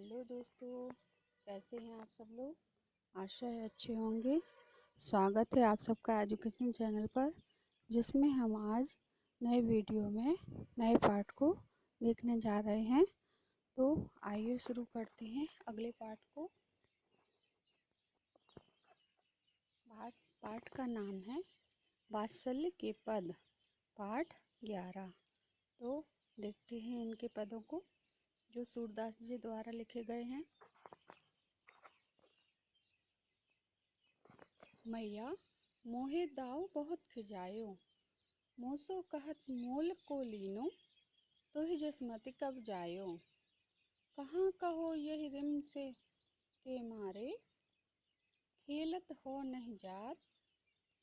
Hello दोस्तों, कैसे हैं आप सब लोग। आशा है अच्छे होंगे। स्वागत है आप सबका एजुकेशन चैनल पर, जिसमें हम आज नए वीडियो में नए पार्ट को देखने जा रहे हैं। तो आइए शुरू करते हैं अगले पार्ट को। पाठ का नाम है वात्सल्य के पद, पाठ 11। तो देखते हैं इनके पदों को, जो सूरदास जी द्वारा लिखे गए हैं। मैया मोहे दाऊ बहुत खिजायो, मोसो कहत मोल को लीनो, तुहि जसमति कब जायो। कहाँ कहो यही रिम से के मारे, खेलत हो नहीं जात।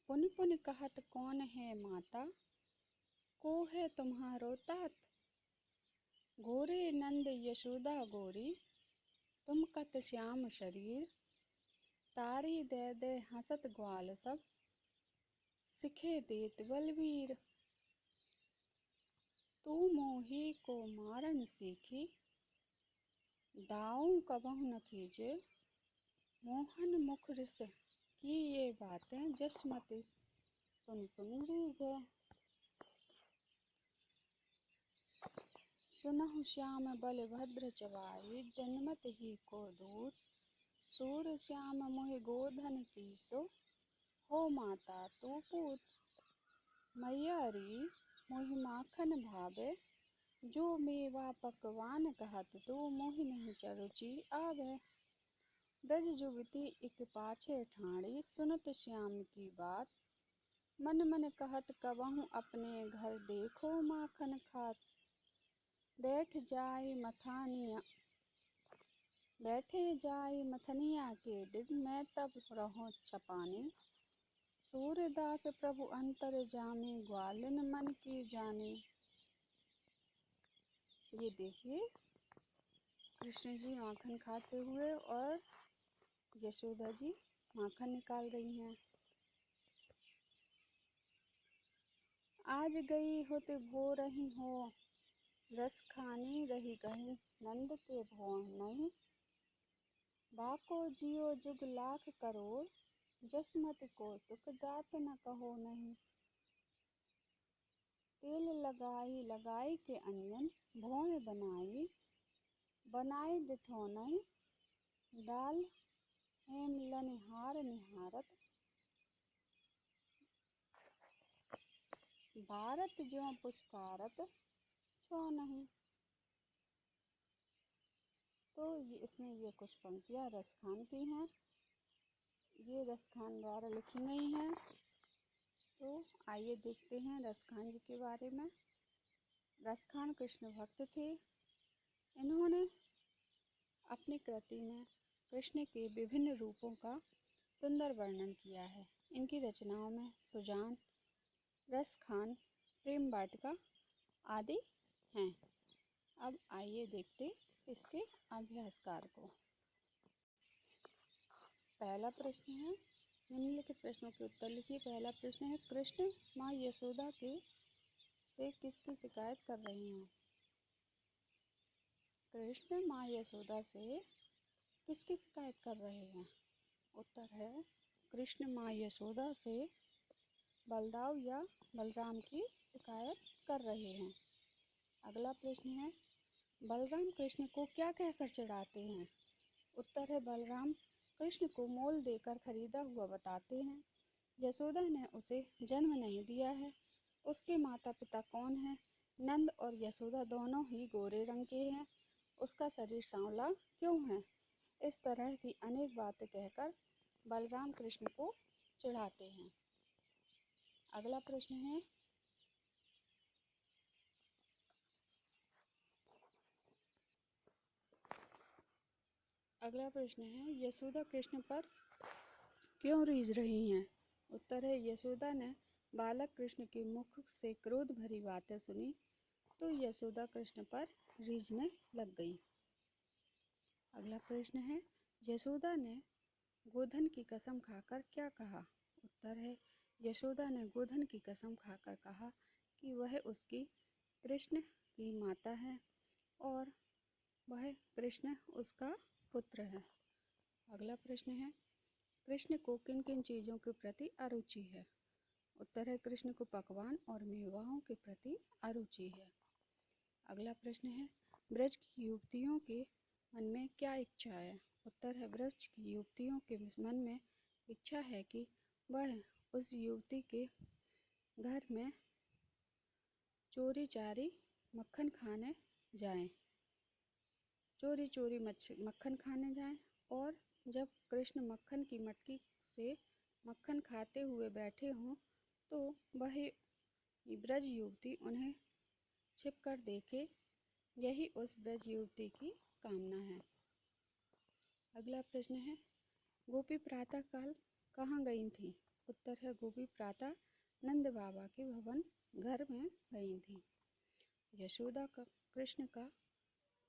पुन पुन कहत कौन है माता, को है तुम्हारो तात। गोरे नंद यशोदा गोरी, तुम कत श्याम शरीर। तारी दे दे हंसत ग्वाल सब, सिखे देत बलवीर। तू मोही को मारन सीखी, दाऊं कबहु न कीजे। मोहन मुख रिस की ये बातें, जसमति सुन सुन रीझे। सुनहु श्याम बलभद्र चवाई, जन्मत ही को दूत। सूर श्याम मोहि गोधन कीसो, हो माता तू पूत। मैया री मोहि माखन भावे, जो मेवा पकवान कहत तू। मोहि नहीं चरुचि आवे। ब्रज जुगति इक पाछे ठाणी, सुनत श्याम की बात। मन मन कहत कबहु अपने घर, देखो माखन खात। बैठे जाई मथनिया के डिग, मैं तब रहो छपाने। सूरदास प्रभु अंतर जामे, ग्वालिन मन की जाने। ये देखिए कृष्ण जी माखन खाते हुए और यशोदा जी माखन निकाल रही हैं। आज गई होत भो रही हो, रस खानी रही कहीं। नंद के भोन नहीं, बाको जियो जुग लाख करोड़। जसमति को सुख जात न कहो नहीं। तेल लगाई के अंजन, भोन बनाई डिठोनई। डाल हेम लनिहार निहारत, भारत ज्यों पुचकारत छो नहीं। तो इसमें ये कुछ पंक्तियाँ रसखान की हैं, ये रसखान द्वारा लिखी गई हैं। तो आइए देखते हैं रसखान जी के बारे में। रसखान कृष्ण भक्त थे। इन्होंने अपनी कृति में कृष्ण के विभिन्न रूपों का सुंदर वर्णन किया है। इनकी रचनाओं में सुजान, रसखान, प्रेम वाटिका आदि हैं। अब आइए देखते इसके अभ्यासकार को। पहला प्रश्न है, निम्नलिखित प्रश्नों के उत्तर लिखिए। पहला प्रश्न है, कृष्ण माँ यशोदा के से किसकी शिकायत कर रहे हैं। कृष्ण माँ यशोदा से किसकी शिकायत कर रहे हैं। उत्तर है, कृष्ण माँ यशोदा से बलदाव या बलराम की शिकायत कर रहे हैं। अगला प्रश्न है, बलराम कृष्ण को क्या कहकर चिढ़ाते हैं। उत्तर है, बलराम कृष्ण को मोल देकर खरीदा हुआ बताते हैं। यशोदा ने उसे जन्म नहीं दिया है। उसके माता पिता कौन हैं। नंद और यशोदा दोनों ही गोरे रंग के हैं। उसका शरीर सांवला क्यों है। इस तरह की अनेक बातें कहकर बलराम कृष्ण को चिढ़ाते हैं। अगला प्रश्न है, यशोदा कृष्ण पर क्यों रीझ रही हैं। उत्तर है, यशोदा ने बालक कृष्ण के मुख से क्रोध भरी बातें सुनी, तो यशोदा कृष्ण पर रीझने लग गई। अगला प्रश्न है, यशोदा ने गोधन की कसम खाकर क्या कहा। उत्तर है, यशोदा ने गोधन की कसम खाकर कहा कि वह उसकी कृष्ण की माता है और वह कृष्ण उसका पुत्र है। अगला प्रश्न है, कृष्ण को किन किन चीज़ों के प्रति अरुचि है? उत्तर है, कृष्ण को पकवान और मेवाओं के प्रति अरुचि है। अगला प्रश्न है, ब्रज की युवतियों के मन में क्या इच्छा है? उत्तर है, ब्रज की युवतियों के मन में इच्छा है कि वह उस युवती के घर में चोरी चारी मक्खन खाने जाएं, चोरी चोरी मक्खन खाने जाएं, और जब कृष्ण मक्खन की मटकी से मक्खन खाते हुए बैठे हों तो वह ब्रज युवती उन्हें छिपकर देखे। यही उस ब्रज युवती की कामना है। अगला प्रश्न है, गोपी प्रातःकाल कहाँ गई थी? उत्तर है, गोपी प्रातः नंद बाबा के भवन घर में गई थी। यशोदा का कृष्ण का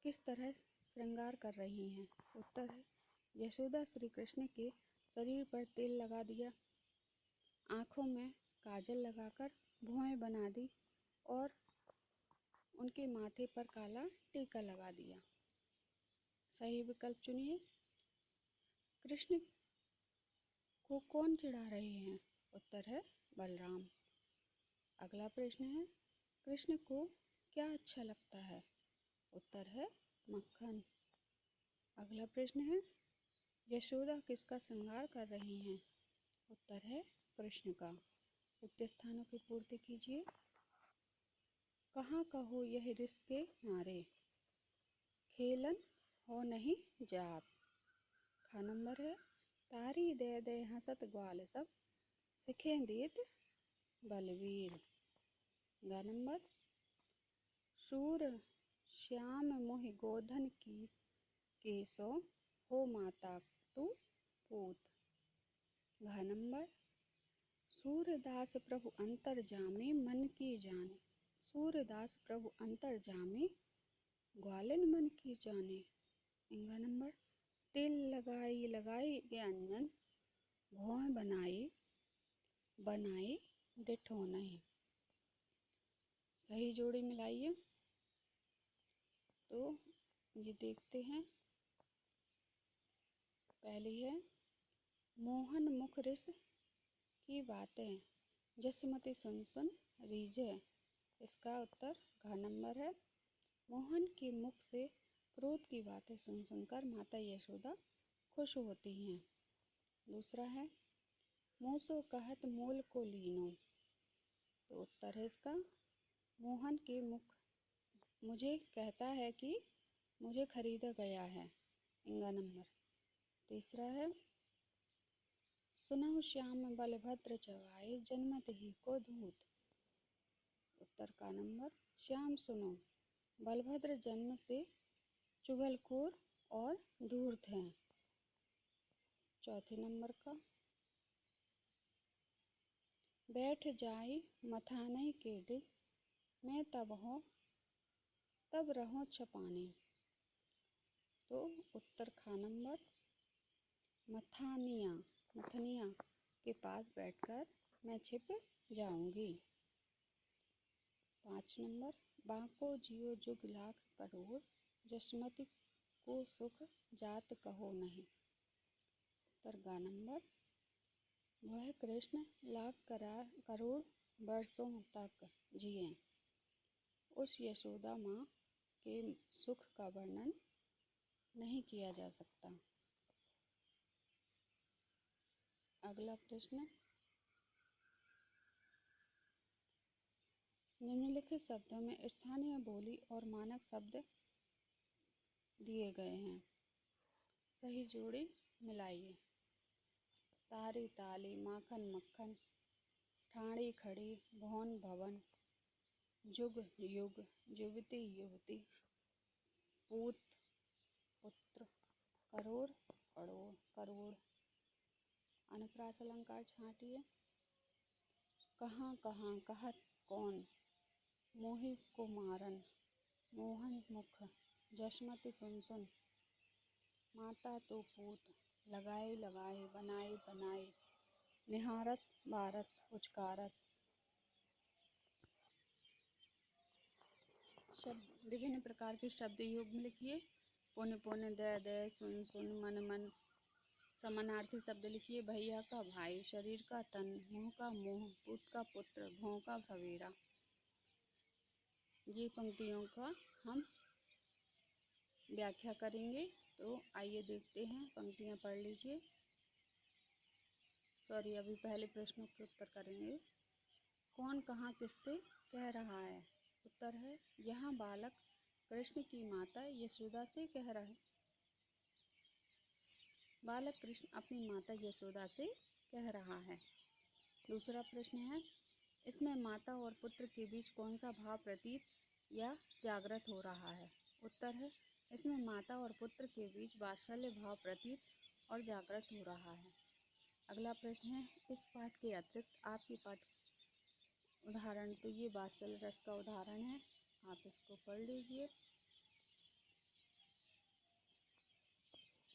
किस तरह श्रृंगार कर रही हैं? उत्तर है, यशोदा श्री कृष्ण के शरीर पर तेल लगा दिया, आँखों में काजल लगाकर भौहें बना दी और उनके माथे पर काला टीका लगा दिया। सही विकल्प चुनिए। कृष्ण को कौन चिढ़ा रहे हैं? उत्तर है, बलराम। अगला प्रश्न है, कृष्ण को क्या अच्छा लगता है? उत्तर है, मक्खन। अगला प्रश्न है, यशोदा किसका श्रृंगार कर रही हैं? उत्तर है, कृष्ण का। रिक्त स्थानों की पूर्ति कीजिए। कहाँ कहो यह रिस के मारे, खेलन हो नहीं जात। खा नंबर है, तारी दे दे हंसत ग्वाल सब, सिखें दीत बलवीर। गा नंबर, सूर श्याम मोहि गोधन की केसो, हो माता तू पूत। घा नंबर, सूरदास प्रभु अंतर जामे मन की जाने, सूरदास प्रभु अंतर जामे ग्वालिन मन की जाने। इंगा नंबर, तिल लगाई लगाई व्यंजन, भौं बनाई बनाई डिठो नहीं। सही जोड़ी मिलाइए। तो ये देखते हैं। पहली है, मोहन मुख रिस की बातें, जसमती सुन सुन रीझे। इसका उत्तर घ नंबर है, मोहन के मुख से क्रोध की बातें सुन सुनकर माता यशोदा खुश होती हैं। दूसरा है, मूसो कहत मोल को लीनो। तो उत्तर है इसका, मोहन के मुख मुझे कहता है कि मुझे खरीदा गया है। इंगा नंबर। तीसरा है, सुनहु श्याम बलभद्र चवाए, जन्मत ही को धूत। उत्तर का नंबर, श्याम सुनो, बलभद्र जन्म से चुगलखोर और धूर्त हैं। चौथे नंबर का, बैठ जाए मथाने के डिग, मैं तब रहो छपाने। तो उत्तर खा नंबर, मथनिया के पास बैठकर मैं छिप जाऊंगी। 5 नंबर, बाको जियो जुग लाख करोड़, जसमति को सुख जात कहो नहीं। उत्तर गा नंबर, वह कृष्ण लाख करोड़ वर्षों तक जिए, उस यशोदा माँ के सुख का वर्णन नहीं किया जा सकता। अगला प्रश्न, निम्नलिखित शब्दों में स्थानीय बोली और मानक शब्द दिए गए हैं। सही जोड़ी मिलाइए। तारी ताली, माखन मक्खन, ठाणी खड़ी, भवन भवन, जुग युग, युवती युवती, पूत पुत्र, करोड़ करोड़। अनुप्रास अलंकार छांटिए। कहाँ कहाँ कहत कौन, मोहि को मारन, मोहन मुख, जसमति सुन सुन, माता तो पूत, लगाए लगाए बनाए बनाए, निहारत बारत उचकारत। शब्द, विभिन्न प्रकार के शब्द युग्म लिखिए। पुण्य पुण्य, दय दय, सुन सुन, मन मन। समानार्थी शब्द लिखिए। भैया का भाई, शरीर का तन, मुँह का मुँह, पूत का पुत्र, भों का सवेरा। ये पंक्तियों का हम व्याख्या करेंगे। तो आइए देखते हैं, पंक्तियाँ पढ़ लीजिए। सॉरी, अभी पहले प्रश्नों के उत्तर करेंगे। कौन कहाँ किससे कह रहा है? उत्तर है, यहाँ बालक कृष्ण की माता यशोदा से कह रहा है। बालक कृष्ण अपनी माता यशोदा से कह रहा है। दूसरा प्रश्न है, इसमें माता और पुत्र के बीच कौन सा भाव प्रतीत या जागृत हो रहा है? उत्तर है, इसमें माता और पुत्र के बीच वात्सल्य भाव प्रतीत और जागृत हो रहा है। अगला प्रश्न है, इस पाठ के अतिरिक्त आपके पाठ उदाहरण, तो ये वात्सल्य रस का उदाहरण है, आप इसको पढ़ लीजिए।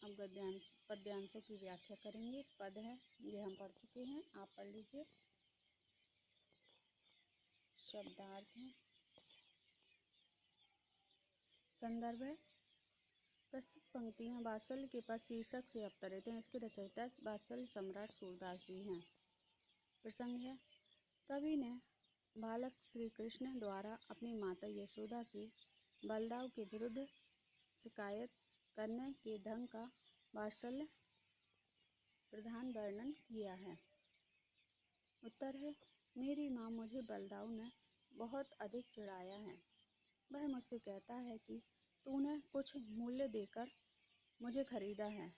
अब पद्यांशों की व्याख्या करेंगे। पद है, ये हम पढ़ चुके हैं, आप पढ़ लीजिए। शब्दार्थ है। संदर्भ है, प्रस्तुत पंक्तियाँ वात्सल्य के पद शीर्षक से अवतरित हैं। इसके रचयिता वात्सल्य सम्राट सूरदास जी हैं। प्रसंग है, कवि ने बालक श्री कृष्ण द्वारा अपनी माता यशोदा से बलदाव के विरुद्ध शिकायत करने के ढंग का वात्सल्य प्रधान वर्णन किया है। उत्तर है, मेरी माँ मुझे बलदाव ने बहुत अधिक चिढ़ाया है। वह मुझसे कहता है कि तूने कुछ मूल्य देकर मुझे खरीदा है।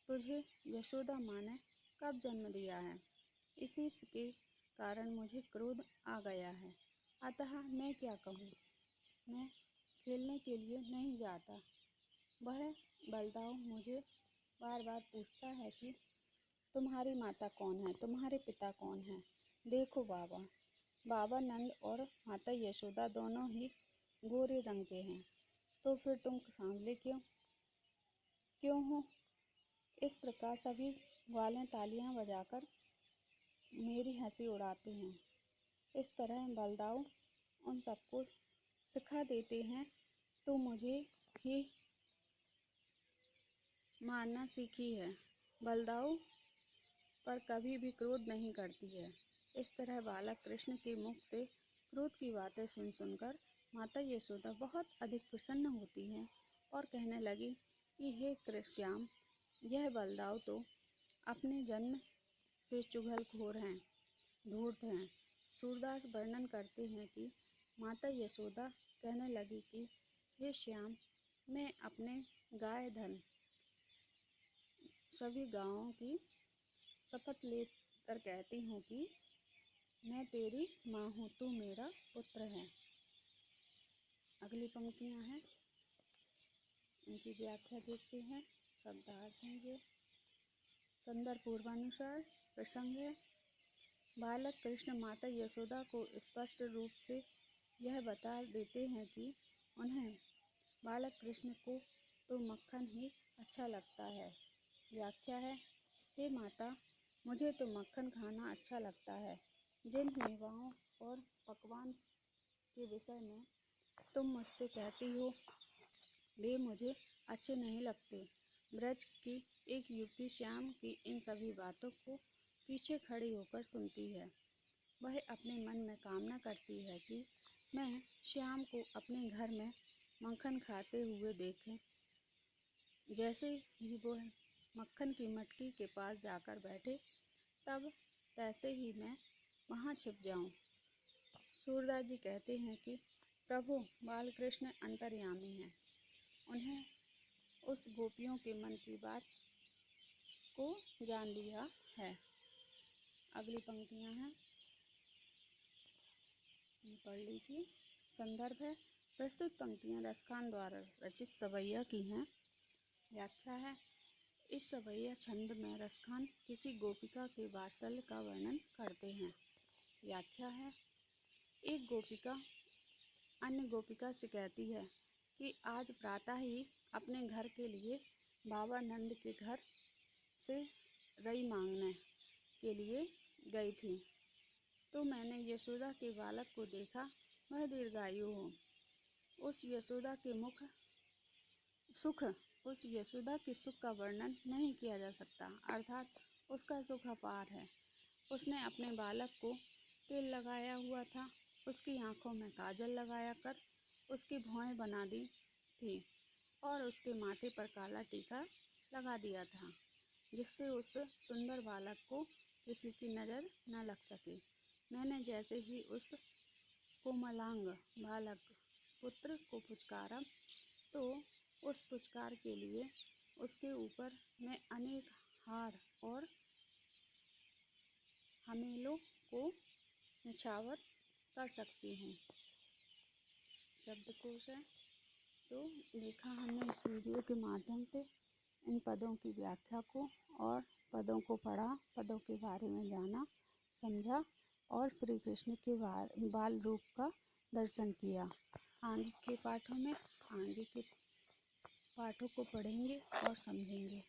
तुझे यशोदा माँ ने कब जन्म दिया है? इसी के कारण मुझे क्रोध आ गया है। अतः मैं क्या कहूँ? मैं खेलने के लिए नहीं जाता। वह बलदाव मुझे बार बार पूछता है कि तुम्हारी माता कौन है, तुम्हारे पिता कौन है? देखो बाबा नंद और माता यशोदा दोनों ही गोरे रंग के हैं, तो फिर तुम सांवले क्यों हो? इस प्रकार सभी ग्वालें तालियां बजाकर मेरी हंसी उड़ाते हैं। इस तरह बलदाव उन सबको सिखा देते हैं, तो मुझे ही मारना सीखी है। बलदाव पर कभी भी क्रोध नहीं करती है। इस तरह बालक कृष्ण के मुख से क्रोध की बातें सुन सुनकर माता यशोदा बहुत अधिक प्रसन्न होती हैं और कहने लगी कि हे श्याम, यह बलदाव तो अपने जन्म से चुगलखोर हैं, धूर्त हैं। सूरदास वर्णन करते हैं कि माता यशोदा कहने लगी कि हे श्याम, मैं अपने गाय धन सभी गायों की शपथ लेकर कहती हूँ कि मैं तेरी माँ हूँ, तू मेरा पुत्र है। अगली पंक्तियाँ हैं, इनकी व्याख्या देखते हैं। शब्दार्थ हैं ये। संदर्भ पूर्वानुसार। प्रसंग है, बालक कृष्ण माता यशोदा को स्पष्ट रूप से यह बता देते हैं कि उन्हें बालक कृष्ण को तो मक्खन ही अच्छा लगता है। व्याख्या है, हे माता, मुझे तो मक्खन खाना अच्छा लगता है। जिन मेवाओं और पकवान के विषय में तुम मुझसे कहती हो वे मुझे अच्छे नहीं लगते। ब्रज की एक युवती श्याम की इन सभी बातों को पीछे खड़ी होकर सुनती है। वह अपने मन में कामना करती है कि मैं श्याम को अपने घर में मक्खन खाते हुए देखें। जैसे ही वो मक्खन की मटकी के पास जाकर बैठे, तब तैसे ही मैं वहाँ छिप जाऊँ। सूरदास जी कहते हैं कि प्रभु बालकृष्ण अंतर्यामी हैं। उन्हें उस गोपियों के मन की बात को जान लिया है। अगली पंक्तियाँ हैं, पढ़ लीजिए। संदर्भ है, प्रस्तुत पंक्तियाँ रसखान द्वारा रचित सवैया की हैं। व्याख्या है, इस सवैया छंद में रसखान किसी गोपिका के वात्सल्य का वर्णन करते हैं। व्याख्या है, एक गोपिका अन्य गोपिका से कहती है कि आज प्रातः ही अपने घर के लिए बाबा नंद के घर से रई मांगने के लिए गई थी, तो मैंने यशोदा के बालक को देखा, वह दीर्घायु हो। उस यशोदा के मुख सुख उस यशोदा के सुख का वर्णन नहीं किया जा सकता, अर्थात उसका सुख अपार है। उसने अपने बालक को तेल लगाया हुआ था, उसकी आंखों में काजल लगाया कर उसकी भौहें बना दी थी और उसके माथे पर काला टीका लगा दिया था, जिससे उस सुंदर बालक को किसी की नज़र न लग सके। मैंने जैसे ही उस कोमलांग बालक पुत्र को पुचकारा, तो उस पुचकार के लिए उसके ऊपर मैं अनेक हार और हमेलों को निछावर कर सकती हूँ। शब्दकोश है। तो देखा हमने इस वीडियो के माध्यम से इन पदों की व्याख्या को और पदों को पढ़ा, पदों के बारे में जाना, समझा और श्री कृष्ण के बाल रूप का दर्शन किया। आगे के पाठों को पढ़ेंगे और समझेंगे।